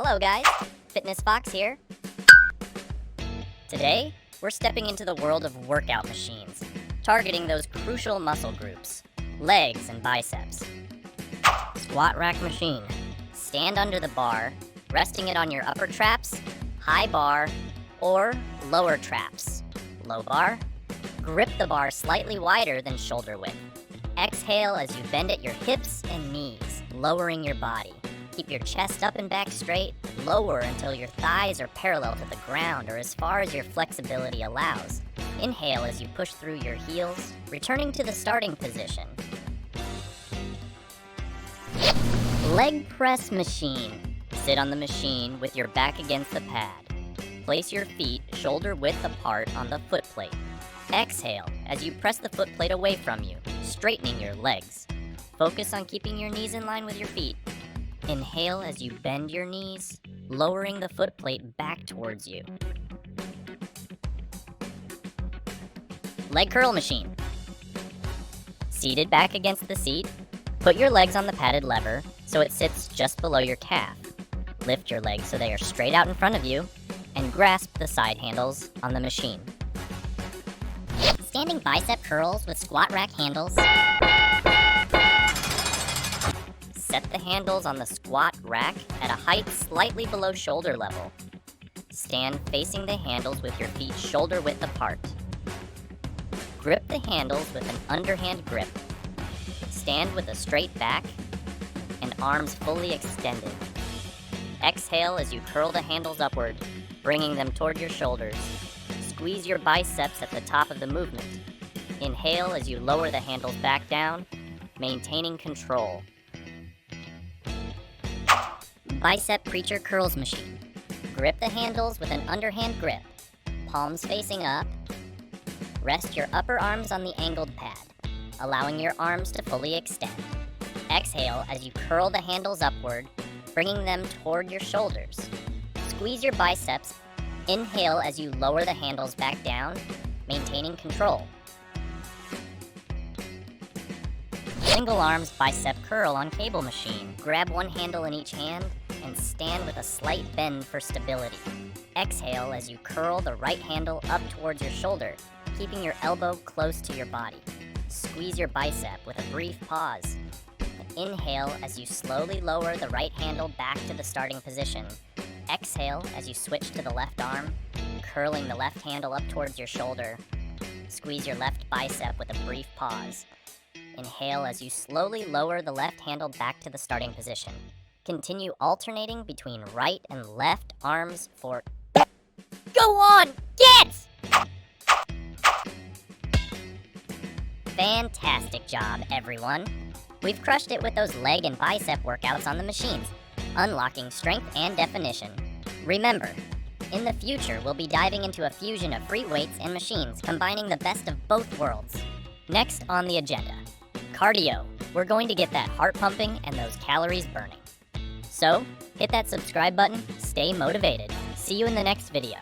Hello guys, Fitness Fox here. Today, we're stepping into the world of workout machines, targeting those crucial muscle groups, legs and biceps. Squat rack machine. Stand under the bar, resting it on your upper traps, high bar, or lower traps. Low bar. Grip the bar slightly wider than shoulder width. Exhale as you bend at your hips and knees, lowering your body. Keep your chest up and back straight, lower until your thighs are parallel to the ground or as far as your flexibility allows. Inhale as you push through your heels, returning to the starting position. Leg press machine. Sit on the machine with your back against the pad. Place your feet shoulder width apart on the foot plate. Exhale as you press the foot plate away from you, straightening your legs. Focus on keeping your knees in line with your feet. Inhale as you bend your knees, lowering the foot plate back towards you. Leg curl machine. Seated back against the seat, put your legs on the padded lever so it sits just below your calf. Lift your legs so they are straight out in front of you, and grasp the side handles on the machine. Standing bicep curls with squat rack handles. Set the handles on the squat rack at a height slightly below shoulder level. Stand facing the handles with your feet shoulder width apart. Grip the handles with an underhand grip. Stand with a straight back and arms fully extended. Exhale as you curl the handles upward, bringing them toward your shoulders. Squeeze your biceps at the top of the movement. Inhale as you lower the handles back down, maintaining control. Bicep preacher curls machine. Grip the handles with an underhand grip, palms facing up. Rest your upper arms on the angled pad, allowing your arms to fully extend. Exhale as you curl the handles upward, bringing them toward your shoulders. Squeeze your biceps. Inhale as you lower the handles back down, maintaining control. Single arms bicep curl on cable machine. Grab one handle in each hand and stand with a slight bend for stability. Exhale as you curl the right handle up towards your shoulder, keeping your elbow close to your body. Squeeze your bicep with a brief pause. Inhale as you slowly lower the right handle back to the starting position. Exhale as you switch to the left arm, curling the left handle up towards your shoulder. Squeeze your left bicep with a brief pause. Inhale as you slowly lower the left handle back to the starting position. Continue alternating between right and left arms for... Go on! Get! Fantastic job, everyone. We've crushed it with those leg and bicep workouts on the machines, unlocking strength and definition. Remember, in the future, we'll be diving into a fusion of free weights and machines, combining the best of both worlds. Next on the agenda, cardio. We're going to get that heart pumping and those calories burning. So, hit that subscribe button, stay motivated. See you in the next video.